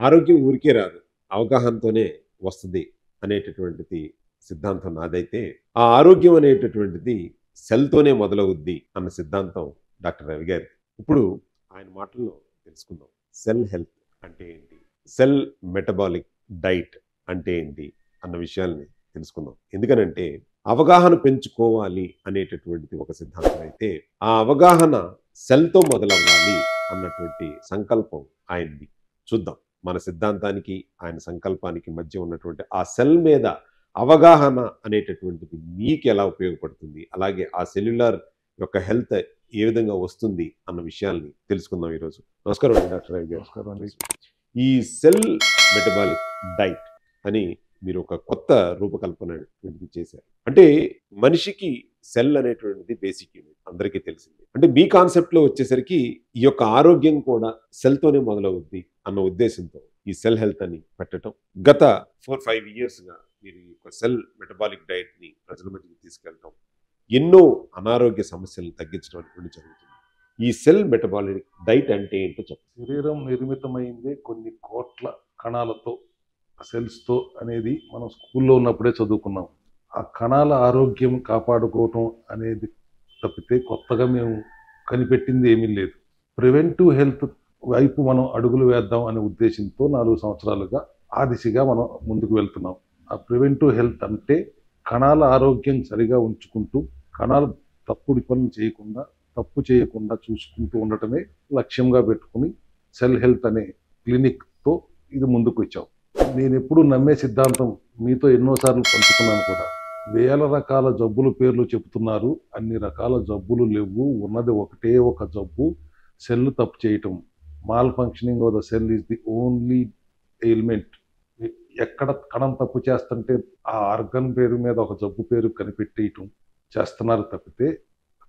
ఆరోగ్యం ఊరికే రాదు, అవగాహనతోనే వస్తుంది అనేటటువంటిది సిద్ధాంతం నాదైతే, ఆ ఆరోగ్యం అనేటటువంటిది సెల్‌తోనే మొదలవుద్ది అన్న సిద్ధాంతం డాక్టర్ రవి గారిది. ఇప్పుడు ఆయన మాటల్లో తెలుసుకుందాం. సెల్ హెల్త్ అంటే ఏంటి? సెల్ మెటబాలిక్ డైట్ అంటే ఏంటి? అన్న విషయాల్ని తెలుసుకుందాం. ఎందుకనంటే అవగాహన పెంచుకోవాలి అనేటటువంటిది ఒక సిద్ధాంతం అయితే, ఆ అవగాహన సెల్‌తో మొదలవ్వాలి అన్నటువంటి సంకల్పం ఆయనది. చూద్దాం. మన సిద్ధాంతానికి, ఆయన సంకల్పానికి మధ్య ఉన్నటువంటి ఆ సెల్ మీద అవగాహన అనేటటువంటిది మీకెలా ఉపయోగపడుతుంది? అలాగే ఆ సెల్యులార్ యొక్క హెల్త్ ఏ విధంగా వస్తుంది అన్న విషయాల్ని తెలుసుకుందాం ఈరోజు. నమస్కారం అండి డాక్టర్ రవి గారు. నమస్కారం అండి. ఈ సెల్ మెటబాలిక్ డైట్ అని మీరు ఒక కొత్త రూపకల్పన చేశారు. అంటే మనిషికి సెల్ అనేటువంటిది బేసిక్ యూనిట్, అందరికీ తెలిసింది. అంటే మీ కాన్సెప్ట్లో వచ్చేసరికి ఈ యొక్క ఆరోగ్యం కూడా సెల్తోనే మొదలవుద్ది అన్న ఉద్దేశంతో ఈ సెల్ హెల్త్ అని పెట్టడం, గత 4-5 ఇయర్స్గా మీరు ఈ యొక్క సెల్ మెటబాలిక్ డైట్ని ప్రజల మధ్యకి తీసుకెళ్ళటం, ఎన్నో అనారోగ్య సమస్యలను తగ్గించడం అనేటువంటి జరుగుతుంది. ఈ సెల్ మెటబాలిక్ డైట్ అంటే ఏంటో చెప్పండి. శరీరం నిర్మితమైందే కొన్ని కోట్ల కణాలతో, సెల్స్తో అనేది మనం స్కూల్లో ఉన్నప్పుడే చదువుకున్నాం. ఆ కణాల ఆరోగ్యం కాపాడుకోవటం అనేది తప్పితే కొత్తగా మేము కనిపెట్టింది ఏమీ లేదు. ప్రివెంటివ్ హెల్త్ వైపు మనం అడుగులు వేద్దాం అనే ఉద్దేశంతో 4 సంవత్సరాలుగా ఆ దిశగా మనం ముందుకు వెళ్తున్నాం. ఆ ప్రివెంటివ్ హెల్త్ అంటే కణాల ఆరోగ్యం సరిగా ఉంచుకుంటూ, కణాలు తప్పుడు పనులు చేయకుండా, తప్పు చేయకుండా చూసుకుంటూ ఉండటమే లక్ష్యంగా పెట్టుకుని సెల్ హెల్త్ అనే క్లినిక్తో ఇది ముందుకు వచ్చాం. నేను ఎప్పుడు నమ్మే సిద్ధాంతం మీతో ఎన్నోసార్లు పంచుకున్నాను కూడా. వేల రకాల జబ్బుల పేర్లు చెబుతున్నారు, అన్ని రకాల జబ్బులు లేవు. ఉన్నది ఒకటే ఒక జబ్బు, సెల్ తప్పు చేయటం. Mall functioning of the cell is the only ailment. ఎక్కడ కణం తప్పు చేస్తుంటే ఆ ఆర్గన్ పేరు మీద ఒక జబ్బు పేరు కనిపెట్టేయటం చేస్తున్నారు తప్పితే,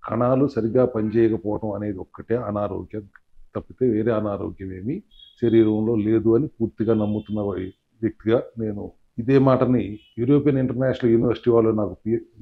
కణాలు సరిగా పనిచేయకపోవడం అనేది ఒక్కటే అనారోగ్యం తప్పితే వేరే అనారోగ్యం ఏమీ శరీరంలో లేదు అని పూర్తిగా నమ్ముతున్న వ్యక్తిగా నేను ఇదే మాటని యూరోపియన్ ఇంటర్నేషనల్ యూనివర్సిటీ వాళ్ళు నాకు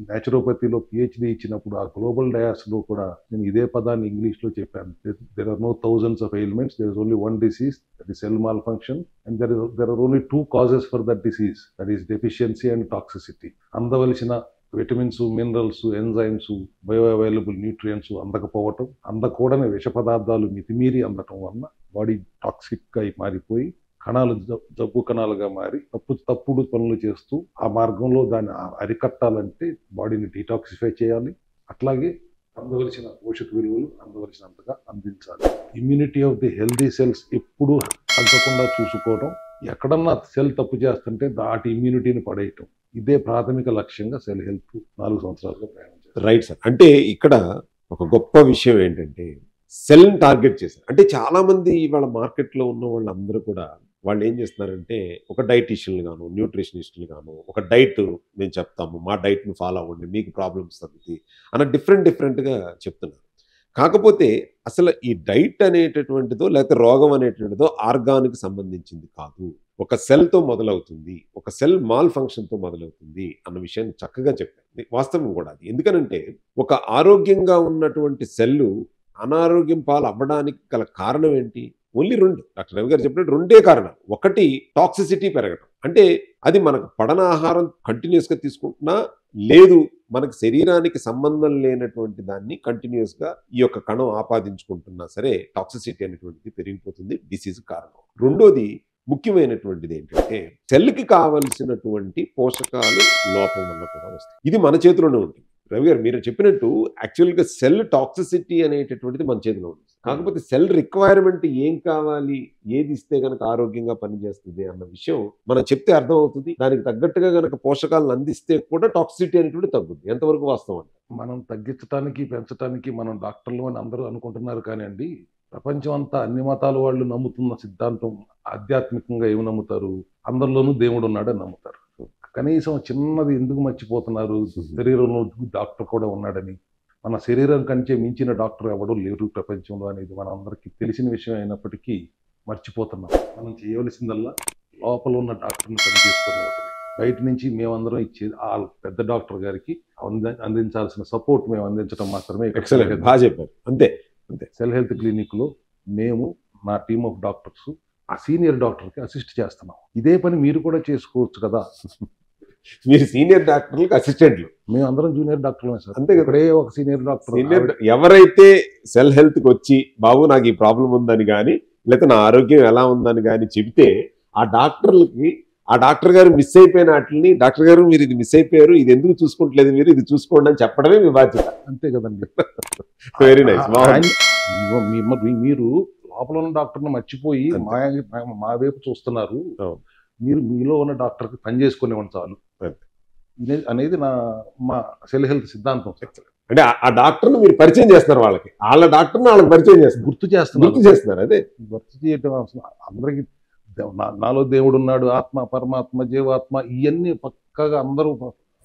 న్యాచురోపతిలో పిహెచ్డి ఇచ్చినప్పుడు ఆ గ్లోబల్ డయాస్లో కూడా నేను ఇదే పదాన్ని ఇంగ్లీష్లో చెప్పాను. There are no thousands of ailments, there is only one disease, that is cell malfunction, and there are only 2 causes for that disease, that is deficiency and toxicity. అందవలసిన vitamins, minerals, enzymes, bioavailable nutrients అందకపోవటం, అందకూడని విష పదార్థాలు మితిమీరి అందటం వలన body టాక్సిక్గా మారిపోయి కణాలు జబ్బు కణాలుగా మారి తప్పుడు పనులు చేస్తూ ఆ మార్గంలో దాన్ని అరికట్టాలంటే బాడీని డీటాక్సిఫై చేయాలి. అట్లాగే అందవలసిన పోషక విలువలు అందవలసినంతగా అందించాలి. Immunity of the healthy cells ఎప్పుడూ తగ్గకుండా చూసుకోవడం, ఎక్కడన్నా సెల్ తప్పు చేస్తుంటే దాటి ఇమ్యూనిటీని పడేయటం, ఇదే ప్రాథమిక లక్ష్యంగా సెల్ హెల్త్ 4 సంవత్సరాలుగా ప్రయాణం చేస్తారు. Right sir. అంటే ఇక్కడ ఒక గొప్ప విషయం ఏంటంటే సెల్ టార్గెట్ చేశారు. అంటే చాలా మంది ఇవాళ మార్కెట్లో ఉన్న వాళ్ళందరూ కూడా వాళ్ళు ఏం చేస్తున్నారంటే ఒక డైటీషియన్లు గాను, న్యూట్రిషనిస్టులు గాను, ఒక డైట్ మేము చెప్తాము, మా డైట్ని ఫాలో అవ్వండి, మీకు ప్రాబ్లమ్స్ తగ్గుతాయి అన్న డిఫరెంట్గా చెప్తున్నారు. కాకపోతే అసలు ఈ డైట్ అనేటటువంటిదో లేకపోతే రోగం అనేటువంటిదో ఆర్గాన్కి సంబంధించింది కాదు, ఒక సెల్తో మొదలవుతుంది, ఒక సెల్ మాల్ ఫంక్షన్తో మొదలవుతుంది అన్న విషయాన్ని చక్కగా చెప్పారు. వాస్తవం కూడా అది. ఎందుకనంటే ఒక ఆరోగ్యంగా ఉన్నటువంటి సెల్లు అనారోగ్యం పాలు అవ్వడానికి గల కారణం ఏంటి? ఓన్లీ 2. డాక్టర్ రవి గారు చెప్పినట్టు 2 కారణాలు. ఒకటి టాక్సిసిటీ పెరగడం, అంటే అది మనకు పడన ఆహారం కంటిన్యూస్గా తీసుకుంటున్నా, లేదు మనకు శరీరానికి సంబంధం లేనటువంటి దాన్ని కంటిన్యూస్గా ఈ యొక్క కణం ఆపాదించుకుంటున్నా సరే టాక్సిసిటీ అనేటువంటిది పెరిగిపోతుంది, డిసీజ్ కారణం. రెండోది ముఖ్యమైనటువంటిది ఏంటంటే సెల్కి కావలసినటువంటి పోషకాలు లోపం వల్ల కూడా వస్తాయి. ఇది మన చేతిలోనే ఉంటుంది. రవి గారు మీరు చెప్పినట్టు యాక్చువల్గా సెల్ టాక్సిసిటీ అనేటటువంటిది మన చేతిలో ఉంది. కాకపోతే సెల్ రిక్వైర్మెంట్ ఏం కావాలి, ఏది ఇస్తే కనుక ఆరోగ్యంగా పనిచేస్తుంది అన్న విషయం మనం చెప్తే అర్థం అవుతుంది. దానికి తగ్గట్టుగా కనుక పోషకాలను అందిస్తే కూడా టాక్సిసిటీ అనేటువంటి తగ్గుతుంది. ఎంతవరకు వాస్తవం అంటే మనం తగ్గించడానికి, పెంచడానికి మనం డాక్టర్లు అని అందరూ అనుకుంటున్నారు కానీ అండి, ప్రపంచం అంతా అన్ని మతాల వాళ్ళు నమ్ముతున్న సిద్ధాంతం ఆధ్యాత్మికంగా ఏమి నమ్ముతారు? అందరిలోనూ దేవుడు ఉన్నాడని నమ్ముతారు. కనీసం చిన్నది ఎందుకు మర్చిపోతున్నారు? శరీరంలో డాక్టర్ కూడా ఉన్నాడని. మన శరీరం కంటే మించిన డాక్టర్ ఎవడూ లేరు ప్రపంచంలో అనేది మన అందరికీ తెలిసిన విషయం అయినప్పటికీ మర్చిపోతున్నాం. మనం చేయవలసిందల్లా లోపల ఉన్న డాక్టర్ని పని చేసుకునేవాటిని. బయట నుంచి మేమందరం ఇచ్చేది ఆ పెద్ద డాక్టర్ గారికి అందించాల్సిన సపోర్ట్ మేము అందించడం మాత్రమే. ఎక్సలెంట్, బాగా చెప్పారు. అంతే సెల్ హెల్త్ క్లినిక్లో మేము నా టీమ్ ఆఫ్ డాక్టర్స్ ఆ సీనియర్ డాక్టర్కి అసిస్ట్ చేస్తున్నాం. ఇదే పని మీరు కూడా చేసుకోవచ్చు కదా. మీరు సీనియర్ డాక్టర్లకు అసిస్టెంట్లు, మేము అందరం జూనియర్ డాక్టర్లమే సార్. అంతే కదా. ఇక్కడే ఒక సీనియర్ డాక్టర్ ఎవరైతే సెల్ హెల్త్కి వచ్చి బాబు నాకు ఈ ప్రాబ్లం ఉందని కానీ లేకపోతే నా ఆరోగ్యం ఎలా ఉందని కానీ చెబితే ఆ డాక్టర్లకి ఆ డాక్టర్ గారు మిస్ అయిపోయిన వాటిని డాక్టర్ గారు మీరు ఇది మిస్ అయిపోయారు, ఇది ఎందుకు చూసుకుంటలేదు, మీరు ఇది చూసుకోండి అని చెప్పడమే మీ బాధ్యత. అంతే కదండి. Very nice. మీరు లోపల ఉన్న డాక్టర్ని మర్చిపోయి మా వైపు చూస్తున్నారు. మీరు మీలో ఉన్న డాక్టర్కి పని చేసుకునేవాడు చాలు అనేది మా సెల్ హెల్త్ సిద్ధాంతం. అంటే ఆ డాక్టర్ని మీరు పరిచయం చేస్తున్నారు, వాళ్ళ డాక్టర్ని వాళ్ళకి పరిచయం చేస్తున్నారు, గుర్తు చేస్తున్నారు. అదే గుర్తు చేయటం అందరికి నాలో దేవుడు ఉన్నాడు, ఆత్మ, పరమాత్మ, జీవాత్మ, ఇవన్నీ పక్కగా అందరూ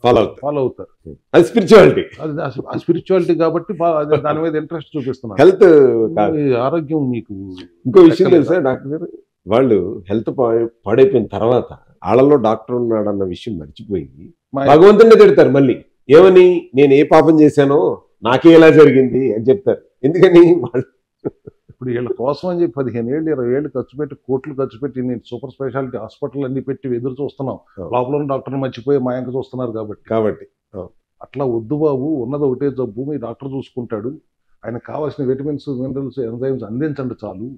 ఫాలో అవుతారు. అది స్పిరిచువాలిటీ. అది స్పిరిచువాలిటీ కాబట్టి దాని మీద ఇంట్రెస్ట్ చూపిస్తున్నారు. హెల్త్ ఆరోగ్యం మీకు ఇంకో విషయం తెలుసా డాక్టర్ గారు, వాళ్ళు హెల్త్ పాడైపోయిన తర్వాత వాళ్ళలో డాక్టర్ ఉన్నాడన్న విషయం మర్చిపోయి భగవంతుడిని తిడతారు మళ్ళీ. ఏమని, నేను ఏ పాపం చేశానో నాకే ఎలా జరిగింది అని చెప్తారు. ఎందుకని వాళ్ళు ఇప్పుడు వీళ్ళ కోసం అని చెప్పి 15 ఏళ్ళు 20 ఏళ్ళు ఖర్చు పెట్టి కోట్లు ఖర్చు పెట్టి నేను సూపర్ స్పెషాలిటీ హాస్పిటల్ అన్ని పెట్టి ఎదురు చూస్తున్నాం. లోపల ఉన్న డాక్టర్ని మర్చిపోయి మా ఇంక చూస్తున్నారు కాబట్టి అట్లా వద్దు బాబు, ఉన్నది ఒకటే జబ్బు, మీ డాక్టర్ చూసుకుంటాడు, ఆయనకు కావాల్సిన విటమిన్స్, మినరల్స్, ఎంజైమ్స్ అందించండి చాలు.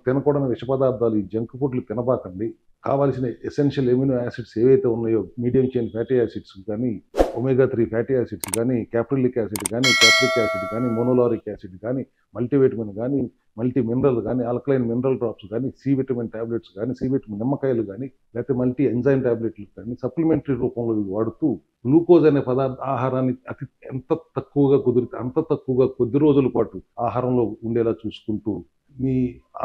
తినకూడని విష పదార్థాలు, ఈ జంక్ ఫుడ్లు తినబాకండి. కావాల్సిన ఎసెన్షియల్ ఎమినో యాసిడ్స్ ఏవైతే ఉన్నాయో, మీడియం చైన్ ఫ్యాటీ యాసిడ్స్ కానీ, ఒమేగా 3 ఫ్యాటీ యాసిడ్స్ కానీ, క్యాప్రిలిక్ యాసిడ్ కానీ, క్యాప్రిక్ యాసిడ్ కానీ, మోనోలారిక్ యాసిడ్ కానీ, మల్టీవిటమిన్ కానీ, మల్టీ మినరల్ కానీ, ఆల్కలైన్ మినరల్ డ్రాప్స్ కానీ, సి విటమిన్ టాబ్లెట్స్ కానీ, సి విటమిన్ నిమ్మకాయలు కానీ, లేకపోతే మల్టీ ఎంజైమ్ టాబ్లెట్లు కానీ సప్లిమెంటరీ రూపంలో వాడుతూ గ్లూకోజ్ అనే ఆహారాన్ని ఎంత తక్కువగా కుదిరితే అంత తక్కువగా కొద్ది రోజుల పాటు ఆహారంలో ఉండేలా చూసుకుంటూ మీ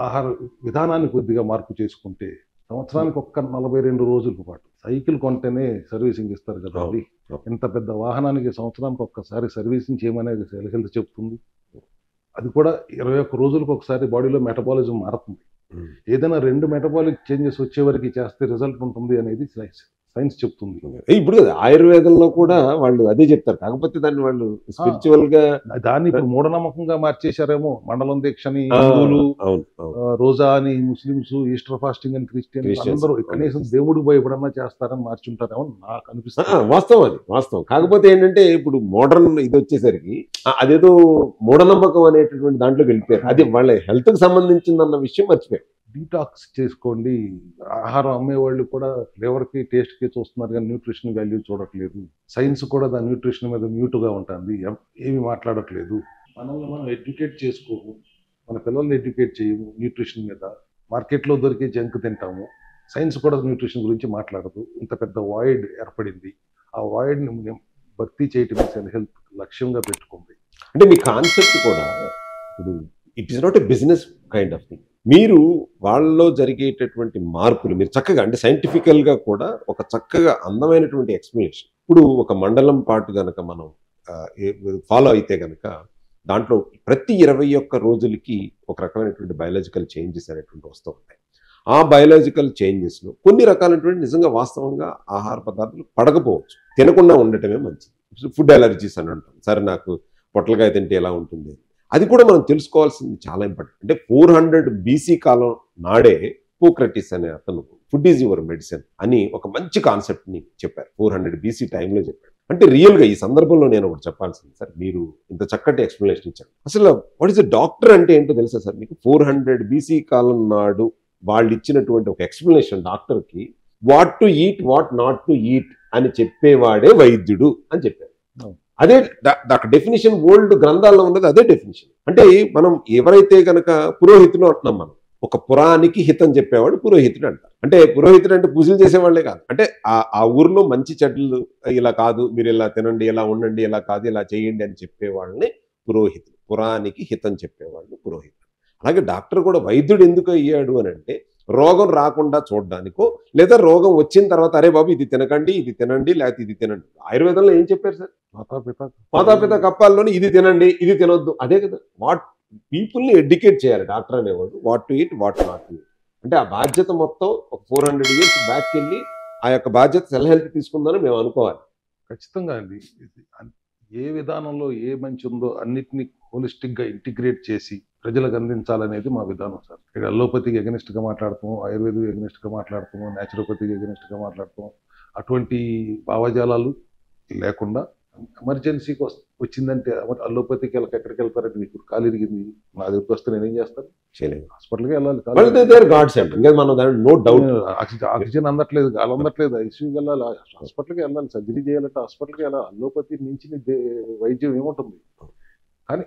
ఆహార విధానాన్ని కొద్దిగా మార్పు చేసుకుంటే సంవత్సరానికి ఒక్క 42 రోజుల పాటు, సైకిల్ కొంటేనే సర్వీసింగ్ ఇస్తారు కదా, అది ఇంత పెద్ద వాహనానికి సంవత్సరానికి ఒక్కసారి సర్వీసింగ్ చేయమనేది సెల్ హెల్త్ చెప్తుంది. అది కూడా 21 రోజులకు ఒకసారి బాడీలో మెటబాలిజం మారుతుంది. ఏదైనా 2 మెటబాలిక్ చేంజెస్ వచ్చే వరకు చేస్తే రిజల్ట్ ఉంటుంది అనేది సైన్స్ చెప్తుంది. ఇప్పుడు ఆయుర్వేదంలో కూడా వాళ్ళు అదే చెప్తారు, కాకపోతే దాన్ని వాళ్ళు స్పిరిచువల్ గా దాన్ని ఇప్పుడు మూఢనమ్మకంగా మార్చేశారేమో. మండలం దీక్షని హిందువులు, రోజా అని ముస్లింస్, ఈస్టర్ ఫాస్టింగ్ అని క్రిస్టియన్స్ అందరూ కనీసం దేవుడు భయపడన్నా చేస్తారని మార్చుంటారేమో నాకు అనిపిస్తుంది. వాస్తవం, అది వాస్తవం. కాకపోతే ఏంటంటే ఇప్పుడు మోడర్న్ ఇది వచ్చేసరికి అదేదో మూఢనమ్మకం అనేటటువంటి దాంట్లోకి వెళ్ళిపోయారు. అది వాళ్ళ హెల్త్ కి సంబంధించిందన్న విషయం మర్చిపోయారు. డీటాక్స్ చేసుకోండి. ఆహారం అమ్మేవాళ్ళు కూడా ఫ్లేవర్కి, టేస్ట్కి చూస్తున్నారు కానీ న్యూట్రిషన్ వాల్యూ చూడట్లేదు. సైన్స్ కూడా దాని న్యూట్రిషన్ మీద మ్యూట్గా ఉంటుంది, ఏమి మాట్లాడట్లేదు. మనల్ని మనం ఎడ్యుకేట్ చేసుకోము, మన పిల్లల్ని ఎడ్యుకేట్ చేయము న్యూట్రిషన్ మీద. మార్కెట్లో దొరికే జంక్ తింటాము, సైన్స్ కూడా న్యూట్రిషన్ గురించి మాట్లాడదు. ఇంత పెద్ద వాయిడ్ ఏర్పడింది. ఆ వాయిడ్ని భర్తీ చేయటమే సెల్ హెల్త్ లక్ష్యంగా పెట్టుకుంది. అంటే మీ కాన్సెప్ట్ కూడా ఇప్పుడు it is not a business kind of thing. మీరు వాళ్ళలో జరిగేటటువంటి మార్పులు మీరు చక్కగా, అంటే సైంటిఫికల్గా కూడా ఒక చక్కగా అందమైనటువంటి ఎక్స్ప్లెనేషన్. ఇప్పుడు ఒక మండలం పాటు కనుక మనం ఫాలో అయితే కనుక దాంట్లో ప్రతి 21 రోజులకి ఒక రకమైనటువంటి బయాలజికల్ చేంజెస్ అనేటువంటి వస్తూ ఉంటాయి. ఆ బయాలజికల్ చేంజెస్లో కొన్ని రకాలైనటువంటి నిజంగా వాస్తవంగా ఆహార పదార్థాలు పడకపోవచ్చు, తినకుండా ఉండటమే మంచిది. ఫుడ్ అలర్జీస్ అని అంటాం. సరే నాకు పొట్లకాయ తింటే ఎలా ఉంటుంది, అది కూడా మనం తెలుసుకోవాల్సింది చాలా ఇంపార్టెంట్. అంటే 400 BC కాలం నాడే హిప్పోక్రటిస్ అనే అతను ఫుడ్ ఈజ్ యువర్ మెడిసిన్ అని ఒక మంచి కాన్సెప్ట్ని చెప్పారు. 400 BC టైంలో చెప్పారు. అంటే రియల్గా ఈ సందర్భంలో నేను ఒకటి చెప్పాల్సింది సార్, మీరు ఇంత చక్కటి ఎక్స్ప్లెనేషన్ ఇచ్చారు. అసలు వాట్ ఈస్ ఎ డాక్టర్ అంటే ఏంటో తెలుసా సార్ మీకు? 400 BC కాలం నాడు వాళ్ళు ఇచ్చినటువంటి ఒక ఎక్స్ప్లెనేషన్ డాక్టర్కి, what to eat, what not to eat అని చెప్పేవాడే వైద్యుడు అని చెప్పారు. అదే డెఫినేషన్ ఓల్డ్ గ్రంథాల్లో ఉన్నది, అదే డెఫినేషన్. అంటే మనం ఎవరైతే కనుక పురోహితులు అంటున్నాం, మనం ఒక పురానికి హితం చెప్పేవాడు పురోహితుడు అంటారు. అంటే పురోహితుడు అంటే పూజలు చేసేవాళ్లే కాదు, అంటే ఆ ఊర్లో మంచి చెడ్డలు ఇలా కాదు, మీరు ఇలా తినండి, ఇలా ఉండండి, ఇలా కాదు, ఇలా చేయండి అని చెప్పేవాళ్ళని పురోహితుడు. పురానికి హితం చెప్పేవాళ్ళు పురోహితుడు. అలాగే డాక్టర్ కూడా వైద్యుడు ఎందుకు అయ్యాడు అని అంటే రోగం రాకుండా చూడడానికో, లేదా రోగం వచ్చిన తర్వాత అరే బాబు ఇది తినకండి, ఇది తినండి, లేకపోతే ఇది తినండి. ఆయుర్వేదంలో ఏం చెప్పారు సార్? మాతాపిత కప్పాల్లోని ఇది తినండి, ఇది తినొద్దు, అదే కదా. వాట్ పీపుల్ని ఎడ్యుకేట్ చేయాలి డాక్టర్ అనేవాడు, what to eat, what not to eat. అంటే ఆ బాధ్యత మొత్తం ఒక 400 years బ్యాక్ వెళ్ళి ఆ యొక్క బాధ్యత సెల్ హెల్త్ తీసుకుందని మేము అనుకోవాలి. ఖచ్చితంగా అండి. ఏ విధానంలో ఏ మంచి ఉందో అన్నిటిని హోలిస్టిక్‌గా ఇంటిగ్రేట్ చేసి ప్రజలకు అందించాలనేది మా విధానం సార్. ఇక్కడ అలోపతికి ఎగనెస్ట్‌గా మాట్లాడతాము, ఆయుర్వేదిక్ ఎగనెస్ట్‌గా మాట్లాడతాము, న్యాచురోపతికి ఎగనెస్ట్‌గా మాట్లాడతాము. అటువంటి భావజాలాలు లేకుండా ఎమర్జెన్సీకి వచ్చిందంటే అలోపతికి ఎక్కడికి వెళ్తారంటే మీకు కాలు ఇరిగింది నా దగ్గరికి వస్తే నేనేం చేస్తాను? చేయలేము. హాస్పిటల్‌కి వెళ్ళాలి. గాడ్స్ అండి. ఇంకా మనం దాని నో డౌట్. ఆక్సిజన్ అందట్లేదు, గాలి అందట్లేదు, ఐసీయూకి వెళ్ళాలి, హాస్పిటల్‌కి వెళ్ళాలి, సర్జరీ చేయాలంటే హాస్పిటల్‌కి వెళ్ళాలి. అలోపతి మించిన వైద్యం ఏముంటుంది? కానీ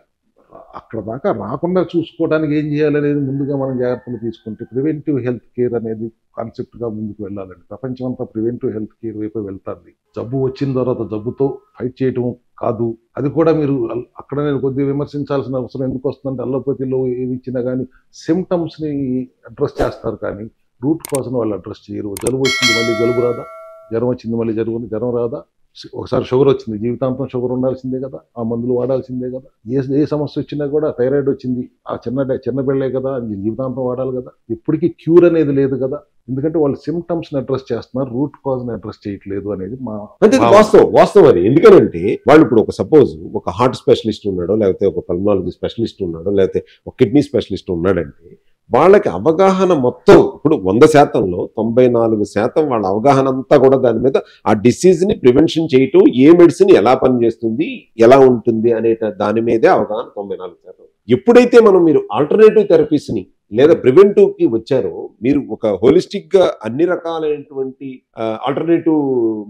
అక్కడ దాకా రాకుండా చూసుకోవడానికి ఏం చేయాలనేది ముందుగా మనం జాగ్రత్తలు తీసుకుంటే ప్రివెంటివ్ హెల్త్ కేర్ అనేది కాన్సెప్ట్గా ముందుకు వెళ్ళాలండి. ప్రపంచం అంతా ప్రివెంటివ్ హెల్త్ కేర్ వైపు వెళ్తుంది. జబ్బు వచ్చిన తర్వాత జబ్బుతో ఫైట్ చేయటం కాదు. అది కూడా మీరు అక్కడ నేను కొద్దిగా విమర్శించాల్సిన అవసరం ఎందుకు వస్తుందంటే అల్లోపతిలో ఏది ఇచ్చినా కానీ సిమ్టమ్స్ని అడ్రస్ చేస్తారు కానీ రూట్ కాజ్ను వాళ్ళు అడ్రస్ చేయరు. జలుబు వచ్చింది మళ్ళీ జలుబు రాదా, జ్వరం వచ్చింది మళ్ళీ జ్వరం రాదా, ఒకసారి షుగర్ వచ్చింది జీవితాంతం షుగర్ ఉండాల్సిందే కదా, ఆ మందులు వాడాల్సిందే కదా, ఏ సమస్య వచ్చినా కూడా థైరాయిడ్ వచ్చింది ఆ చిన్న బిళ్ళే కదా జీవితాంతం వాడాలి కదా, ఎప్పటికీ క్యూర్ అనేది లేదు కదా. ఎందుకంటే వాళ్ళు సిమ్టమ్స్ ని అడ్రస్ చేస్తున్నారు, రూట్ కాజ్ ని అడ్రస్ చేయట్లేదు అనేది మా వాస్తవం అది. ఎందుకనంటే వాళ్ళు ఇప్పుడు ఒక సపోజ్ ఒక హార్ట్ స్పెషలిస్ట్ ఉన్నాడో, లేకపోతే ఒక పల్మాలజీ స్పెషలిస్ట్ ఉన్నాడో, లేకపోతే ఒక కిడ్నీ స్పెషలిస్ట్ ఉన్నాడంటే వాళ్ళకి అవగాహన మొత్తం ఇప్పుడు 100%లో 94% వాళ్ళ అవగాహన అంతా కూడా దాని మీద ఆ డిసీజ్ ని ప్రివెన్షన్ చేయటం, ఏ మెడిసిన్ ఎలా పనిచేస్తుంది, ఎలా ఉంటుంది అనే దాని మీదే అవగాహన 94%. ఎప్పుడైతే మీరు ఆల్టర్నేటివ్ థెరపీస్ ని లేదా ప్రివెంటివ్ కి వచ్చారో, మీరు ఒక హోలిస్టిక్ గా అన్ని రకాలైనటువంటి ఆల్టర్నేటివ్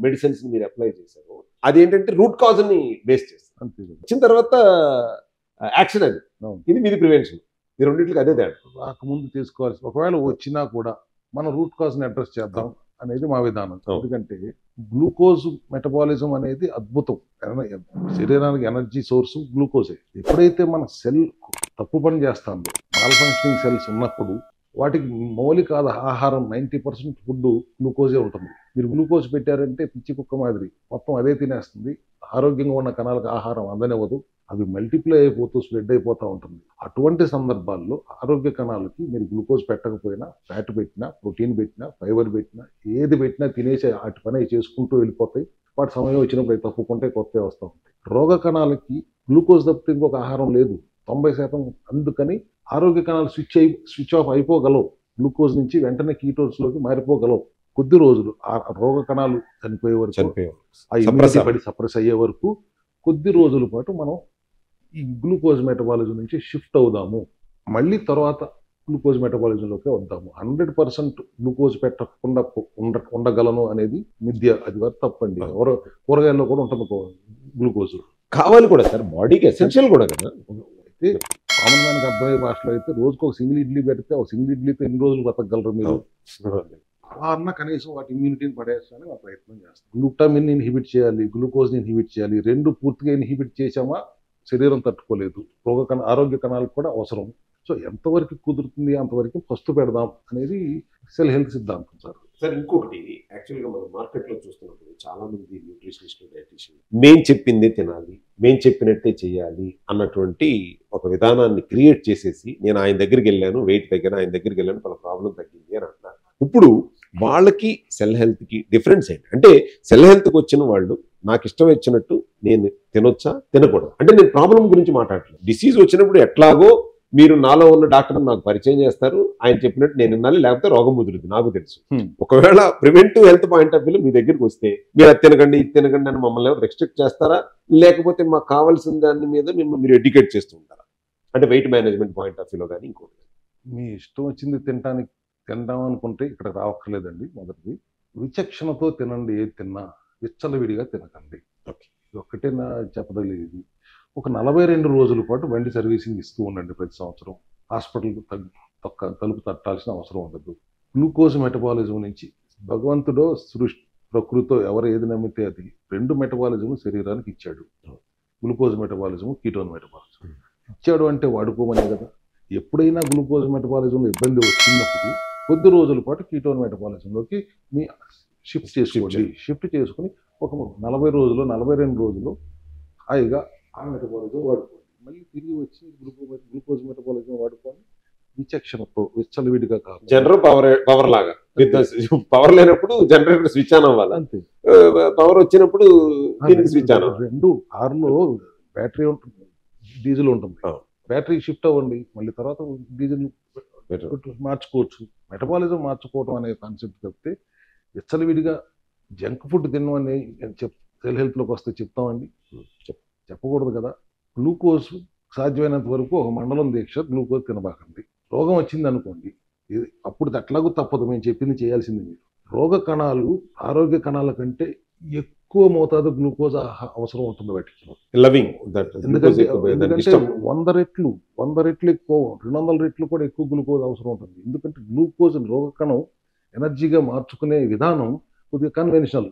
మెడిసిన్స్ ని మీరు అప్లై చేశారు, అదేంటంటే రూట్ కాజ్ ని బేస్ చేస్తారు. వచ్చిన తర్వాత యాక్షన్ అది, ఇది మీది ప్రివెన్షన్. ఈ రెండింటికి అదే తేడా. రాకముందు తీసుకోవాల్సి, ఒకవేళ వచ్చినా కూడా మనం రూట్ కాజ్ ని అడ్రస్ చేద్దాం అనేది మా విధానం. ఎందుకంటే గ్లూకోజ్ మెటబాలిజం అనేది అద్భుతం. శరీరానికి ఎనర్జీ సోర్స్ గ్లూకోజే. ఎప్పుడైతే మన సెల్ తప్పు పని చేస్తుందో, మాల్ ఫంక్షనింగ్ సెల్స్ ఉన్నప్పుడు వాటికి మౌలిక ఆహారం 90% ఫుడ్ గ్లూకోజే ఉంటుంది. మీరు గ్లూకోజ్ పెట్టారంటే పిచ్చి కుక్క మాదిరి మొత్తం అదే తినేస్తుంది. ఆరోగ్యంగా ఉన్న కణాలకు ఆహారం అందనివ్వదు, అవి మల్టిప్లై అయిపోతూ స్ప్రెడ్ అయిపోతూ ఉంటుంది. అటువంటి సందర్భాల్లో ఆరోగ్య కణాలకి మీరు గ్లూకోజ్ పెట్టకపోయినా, ఫ్యాట్ పెట్టినా, ప్రోటీన్ పెట్టినా, ఫైబర్ పెట్టినా, ఏది పెట్టినా తినేసే వాటి పని చేసుకుంటూ వెళ్ళిపోతాయి. వాటి సమయం వచ్చినప్పుడు అవి తప్పుకుంటే కొత్తవి వస్తూ ఉంటాయి. రోగ కణాలకి గ్లూకోజ్ తప్పితే ఇంకొక ఆహారం లేదు 90%. అందుకని ఆరోగ్య కణాలు స్విచ్ ఆఫ్ అయిపోగలవు, గ్లూకోజ్ నుంచి వెంటనే కీటోన్స్లోకి మారిపోగలవు. కొద్ది రోజులు ఆ రోగ కణాలు చనిపోయే వరకు, ఆ ఇమ్యూనిటీ పడి సప్రెస్ అయ్యే వరకు కొద్ది రోజుల పాటు మనం ఈ గ్లూకోజ్ మెటబాలిజం నుంచి షిఫ్ట్ అవుదాము, మళ్ళీ తర్వాత గ్లూకోజ్ మెటబాలిజంలోకి వద్దాము. 100% గ్లూకోజ్ పెట్టకుండా ఉండగలను అనేది మిథ్య, అది వరకు తప్పండి. ఎవరో కూరగాయల్లో కూడా ఉంటుంది గ్లూకోజ్, కావాలి కూడా సార్, బాడీకి ఎసెన్షియల్ కూడా కదా. అయితే కామన్ మ్యాన్కి అర్థమయ్యే భాషలో అయితే రోజుకు ఒక సింగిల్ ఇడ్లీ పెడితే ఒక సింగిల్ ఇడ్లీతో ఎన్ని రోజులు బతకగలరు మీరు? అలా అన్న కనీసం వాటి ఇమ్యూనిటీని పడేస్తామని మా ప్రయత్నం చేస్తాం. గ్లూటామిన్ ఇన్హిబిట్ చేయాలి, గ్లూకోజ్ని ఇన్హిబిట్ చేయాలి. రెండు పూర్తిగా ఇన్హిబిట్ చేసామా శరీరం తట్టుకోలేదు. ఆరోగ్య కణాలకు కూడా అవసరం. సో ఎంతవరకు కుదురుతుంది అంతవరకు ఫస్ట్ పెడదాం అనేది సెల్ హెల్త్ సిద్ధాంతం సార్. సార్ ఇంకొకటి, యాక్చువల్గా మనం మార్కెట్లో చూస్తున్నప్పుడు చాలా మంది న్యూట్రిషనిస్టులు, డైటీషియన్లు మేము చెప్పిందే తినాలి, మేము చెప్పినట్టే చేయాలి అన్నటువంటి ఒక విధానాన్ని క్రియేట్ చేసేసి, నేను ఆయన దగ్గరికి వెళ్ళాను, వెయిట్ దగ్గర ఆయన దగ్గరికి వెళ్ళాను, వాళ్ళ ప్రాబ్లం తగ్గింది అని అంటున్నారు. ఇప్పుడు వాళ్ళకి సెల్ హెల్త్కి డిఫరెన్స్ ఏంటి అంటే, సెల్ హెల్త్కి వచ్చిన వాళ్ళు నాకు ఇష్టం వచ్చినట్టు నేను తినొచ్చా తినకూడదు అంటే, నేను ప్రాబ్లం గురించి మాట్లాడలేదు. డిసీజ్ వచ్చినప్పుడు ఎట్లాగో మీరు నాలో ఉన్న డాక్టర్ నాకు పరిచయం చేస్తారు, ఆయన చెప్పినట్టు నేను వినాలి, లేకపోతే రోగం ముదురుద్ది నాకు తెలుసు. ఒకవేళ ప్రివెంటివ్ హెల్త్ పాయింట్ ఆఫ్ వ్యూలో మీ దగ్గరికి వస్తే మీరు అది తినకండి ఇది తినకండి అని మమ్మల్ని రెస్ట్రిక్ట్ చేస్తారా, లేకపోతే మాకు కావాల్సిన దాని మీద మీరు ఎడ్యుకేట్ చేస్తూ ఉంటారా? అంటే వెయిట్ మేనేజ్మెంట్ పాయింట్ ఆఫ్ వ్యూలో కానీ ఇంకోటి. మీ ఇష్టం వచ్చింది తింటాం అనుకుంటే ఇక్కడ రావక్కర్లేదండి. మొదటిది విచక్షణతో తినండి, ఏది తిన్నా విచ్చలవిడిగా తినకండి. ఇది ఒక్కటే నా చెప్పదలేదు. ఒక 42 రోజుల పాటు బండి సర్వీసింగ్ ఇస్తూ ఉండండి ప్రతి సంవత్సరం. హాస్పిటల్కి తలుపు తట్టాల్సిన అవసరం ఉండదు. గ్లూకోజ్ మెటబాలిజం నుంచి భగవంతుడో ప్రకృతితో ఎవరు ఏది నమ్మితే అది 2 మెటబాలిజం శరీరానికి ఇచ్చాడు. గ్లూకోజ్ మెటబాలిజం, కీటోన్ మెటబాలిజం ఇచ్చాడు అంటే వాడుకోమనే కదా. ఎప్పుడైనా గ్లూకోజ్ మెటబాలిజంలో ఇబ్బంది వచ్చినప్పుడు కొద్ది రోజుల పాటు కీటోన్ మెటబాలిజంలోకి మీ షిఫ్ట్ చేసుకుని ఒక 40 రోజులు 42 రోజులు హాయిగా ఆ మెటబాలిజం వాడుకోండి. మళ్ళీ తిరిగి వచ్చి గ్లూకోజ్ మెటబాలిజం వాడుకొని విచక్షణతో విచ్చలవిడిగా కాదు. జనరల్ పవర్ లాగా పవర్ లేనప్పుడు జనరేటర్ స్విచ్ ఆన్ అవ్వాలి, అంతే. పవర్ వచ్చినప్పుడు దీనికి స్విచ్ ఆన్ అవ్వాలి. రెండు కార్లో బ్యాటరీ ఉంటుంది, డీజిల్ ఉంటుంది. ఆ. బ్యాటరీ షిఫ్ట్ అవ్వండి, మళ్ళీ తర్వాత డీజిల్ మార్చుకోవచ్చు. మెటబాలిజం మార్చుకోవడం అనే కాన్సెప్ట్ చెప్తే విచ్చలవిడిగా జంక్ ఫుడ్ తినమని సెల్ హెల్త్లోకి వస్తే చెప్తామండి, చెప్పకూడదు కదా. గ్లూకోజ్ సాధ్యమైనంత వరకు ఒక మండలం దీక్ష గ్లూకోజ్ తినబాకండి. రోగం వచ్చింది అనుకోండి, అప్పుడు అట్లాగూ తప్పదు, మేము చెప్పింది చేయాల్సింది మీరు. రోగ కణాలు ఆరోగ్య కణాల కంటే ఎక్కువ మోతాదు గ్లూకోజ్ అవసరం ఉంటుంది వాటికి. లవింగ్ ఎందుకంటే 100 రెట్లు ఎక్కువ, 200 రెట్లు కూడా ఎక్కువ గ్లూకోజ్ అవసరం ఉంటుంది. ఎందుకంటే గ్లూకోజ్ రోగ కణం ఎనర్జీగా మార్చుకునే విధానం కొద్దిగా కన్వెన్షనల్,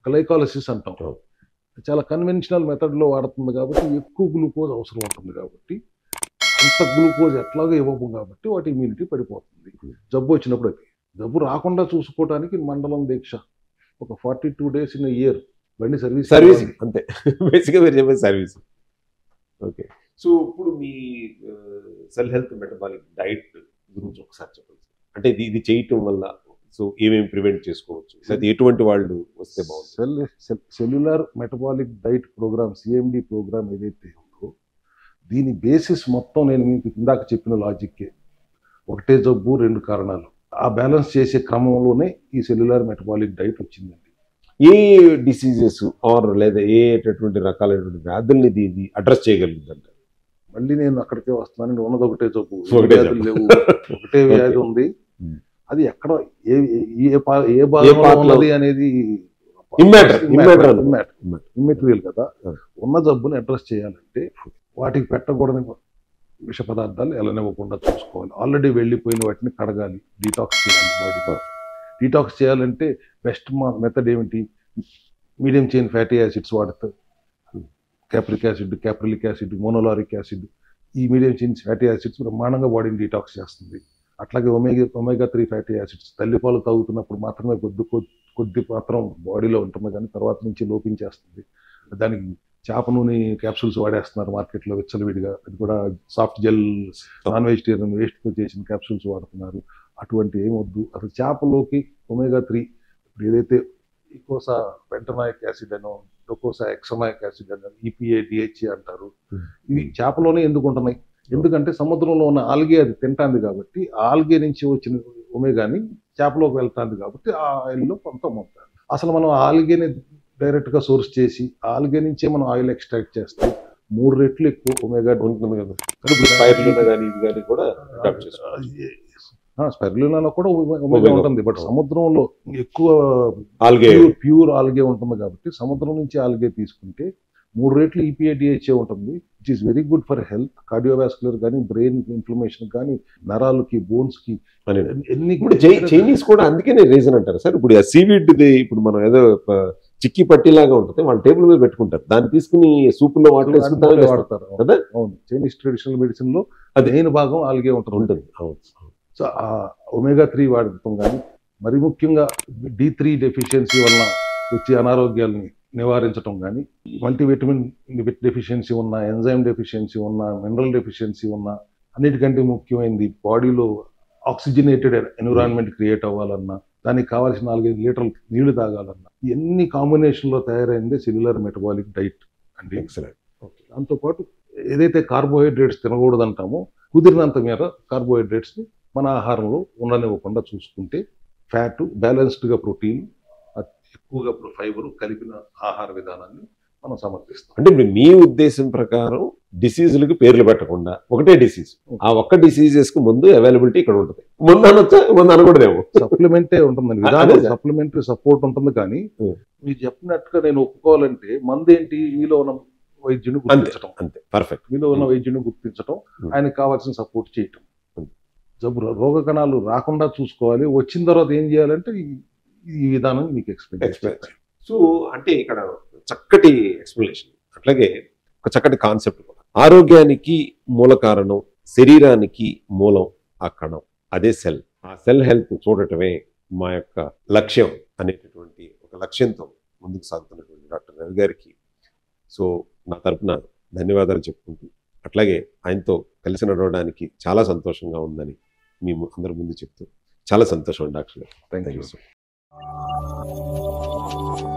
గ్లైకాలసిస్ అంటాం, చాలా కన్వెన్షనల్ మెథడ్లో వాడుతుంది కాబట్టి ఎక్కువ గ్లూకోజ్ అవసరం ఉంటుంది. కాబట్టి అంత గ్లూకోజ్ ఎట్లాగో ఇవ్వము కాబట్టి వాటి ఇమ్యూనిటీ పడిపోతుంది. జబ్బు వచ్చినప్పుడు అది జబ్బు రాకుండా చూసుకోవడానికి మండలం దీక్ష ఒక 42 days ఇన్ ఇయర్ బండి సర్వీస్ అంతే. బేసిక్గా మీరు చెప్పేది సర్వీస్. ఓకే, సో ఇప్పుడు మీ సెల్ హెల్త్ మెటబాలిక్ డైట్ గురించి ఒకసారి చెప్పండి. అంటే ఇది చేయటం వల్ల సో ఏమేమి ప్రివెంట్ చేసుకోవచ్చు, లేకపోతే ఎటువంటి వాళ్ళు వస్తే బాగుంటుంది? Cellular metabolic diet program, CMD program ఏదైతే ఉందో దీని బేసిస్ మొత్తం నేను మీకు ఇందాక చెప్పిన లాజిక్కే. ఒకటే జబ్బు, 2 కారణాలు. ఆ బ్యాలెన్స్ చేసే క్రమంలోనే ఈ సెల్యులార్ మెటబాలిక్ డైట్ వచ్చిందండి. ఏ డిసీజెస్ ఆర్ లేదా ఏటువంటి రకాలైనటువంటి వ్యాధుల్ని దీన్ని అడ్రస్ చేయగలుగుతుందంట? మళ్ళీ నేను అక్కడికే వస్తున్నాను. ఉన్నది ఒకటే జబ్బు, ఒకటే వ్యాధులు లేవు, ఒకటే వ్యాధి ఉంది. అది ఎక్కడ ఏ భాగంలో ఉన్నది అనేది ఇమ్మెటీరియల్ కదా. ఉన్న జబ్బుని అడ్రస్ చేయాలంటే వాటికి పెట్టకూడని విష పదార్థాలు ఎలానివ్వకుండా చూసుకోవాలి. ఆల్రెడీ వెళ్ళిపోయిన వాటిని కడగాలి, డీటాక్స్ చేయాలి. బాడీ డీటాక్స్ చేయాలంటే బెస్ట్ మెథడ్ ఏమిటి? మీడియం చైన్ ఫ్యాటీ యాసిడ్స్ వాడతారు. Caprylic acid, monolauric acid. ఈ మీడియం చైన్ ఫ్యాటీ యాసిడ్స్ బ్రహ్మాండంగా బాడీని డీటాక్స్ చేస్తుంది. అట్లాగే ఒమేగా 3 ఫ్యాటీ యాసిడ్స్ తల్లిపాలు తాగుతున్నప్పుడు మాత్రమే కొద్ది మాత్రం బాడీలో ఉంటుంది, కానీ తర్వాత నుంచి లోపించేస్తుంది. దానికి చేప నూనె క్యాప్సూల్స్ వాడేస్తున్నారు మార్కెట్లో విచ్చలవిడిగా. అది కూడా సాఫ్ట్ జెల్, నాన్ వెజిటేరియన్ వేస్ట్తో చేసిన క్యాప్సూల్స్ వాడుతున్నారు. అటువంటి ఏమొద్దు. అసలు చేపలోకి ఒమేగా 3 ఏదైతే ఈకోసా పెంటనాయిక్ యాసిడ్ అనో, డొకోసా ఎక్సనాయిక్ యాసిడ్ అనో, ఈపీఏ, డిహెచ్ఏ అంటారు. ఇవి చేపలోనే ఎందుకు ఉంటున్నాయి? ఎందుకంటే సముద్రంలో ఉన్న ఆల్గే అది తింటాంది కాబట్టి, ఆల్గే నుంచి వచ్చిన ఒమేగాని చేపలోకి వెళ్తాంది కాబట్టి ఆ ఆయిల్లో కొంత మోతాదు. అసలు మనం ఆల్గేని డైరెక్ట్గా సోర్స్ చేసి ఆల్గే నుంచే మనం ఆయిల్ ఎక్స్ట్రాక్ట్ చేస్తే 3 రెట్లు ఎక్కువ ఒమేగా ఉంటుంది కదా. స్పైరులినాలో కూడా ఒమేగా ఉంటుంది, బట్ సముద్రంలో ఎక్కువ ప్యూర్ ఆల్గే ఉంటుంది కాబట్టి సముద్రం నుంచి ఆల్గే తీసుకుంటే 3 రెట్లు ఈపీఏ, డిహెచ్ఏ ఉంటుంది. It is very good for health. Cardiovascular కానీ, బ్రెయిన్ ఇన్ఫ్లమేషన్ కానీ, నరాలకి, బోన్స్కి ఎన్ని కూడా. చైనీస్ కూడా అందుకనే రీజన్ అంటారు సార్. ఇప్పుడు సీవీడ్ ఇప్పుడు మనం ఏదో చిక్కి పట్టిలాగా ఉంటుంది, వాళ్ళు టేబుల్ మీద పెట్టుకుంటారు, దాన్ని తీసుకుని సూపుల్లో వాడతారు కదా. అవును, చైనీస్ ట్రెడిషనల్ మెడిసిన్ లో అది మెయిన్ భాగం ఆల్గే ఉంటుంది. సో ఆ ఒమేగా 3 వాడటం కానీ, మరి ముఖ్యంగా D3 డెఫిషియన్సీ వలన వచ్చే అనారోగ్యాలని నివారించడం కానీ, మల్టీవిటమిన్ డెఫిషియన్సీ ఉన్న, ఎంజైమ్ డెఫిషియన్సీ ఉన్న, మినరల్ డెఫిషియన్సీ ఉన్న, అన్నిటికంటే ముఖ్యమైనది బాడీలో ఆక్సిజనేటెడ్ ఎన్విరాన్మెంట్ క్రియేట్ అవ్వాలన్నా, దానికి కావాల్సిన 4-5 లీటర్లు నీళ్లు తాగాలన్నా, ఇవన్నీ కాంబినేషన్లో తయారైందే సెల్యులర్ మెటబాలిక్ డైట్ అండి. ఎక్సలెంట్. దాంతోపాటు ఏదైతే కార్బోహైడ్రేట్స్ తినకూడదు అంటామో, కుదిరినంత మేర కార్బోహైడ్రేట్స్ని మన ఆహారంలో ఉండనివ్వకుండా చూసుకుంటే, ఫ్యాట్, బ్యాలెన్స్డ్గా ప్రోటీన్, ఎక్కువగా ఫైబర్ కలిపిన ఆహార విధానాన్ని మనం సమర్థిస్తాం. అంటే మీ ఉద్దేశం ప్రకారం డిసీజులకు పేర్లు పెట్టకుండా ఒకటే డిసీజ్, ఆ ఒక్క డిసీజెస్ కు ముందు అవైలబిలిటీ ఇక్కడ ఉంటుంది, ముందు అనొచ్చా, ముందు అనకూడదేమో. సప్లిమెంటే ఉంటుందండి విధానం, సప్లిమెంటరీ సపోర్ట్ ఉంటుంది. కానీ మీరు చెప్పినట్టుగా నేను ఒప్పుకోవాలంటే మందు ఏంటి, మీలో ఉన్న వైద్యుని గుర్తించడం, అంతే పర్ఫెక్ట్. మీలో ఉన్న వైద్యుని గుర్తించడం, ఆయనకు కావాల్సిన సపోర్ట్ చేయటం. జబ్బు రోగ కణాలు రాకుండా చూసుకోవాలి. వచ్చిన తర్వాత ఏం చేయాలంటే ఈ విధానం మీకు ఎక్స్ప్లెయిన్. సో అంటే ఇక్కడ చక్కటి ఎక్స్ప్లెనేషన్, అట్లాగే ఒక చక్కటి కాన్సెప్ట్ కూడా. ఆరోగ్యానికి మూల కారణం, శరీరానికి మూలం ఆ కణం, అదే సెల్. ఆ సెల్ హెల్త్ చూడటమే మా యొక్క లక్ష్యం అనేటటువంటి ఒక లక్ష్యంతో ముందుకు సాగుతున్నటువంటి డాక్టర్ రవి గారికి సో నా తరపున ధన్యవాదాలు చెప్పుకుంటూ, అట్లాగే ఆయనతో కలిసి నడవడానికి చాలా సంతోషంగా ఉందని మీ అందరి ముందు చెప్తూ చాలా సంతోషం డాక్టర్ గారు. Thank thank you. యూ.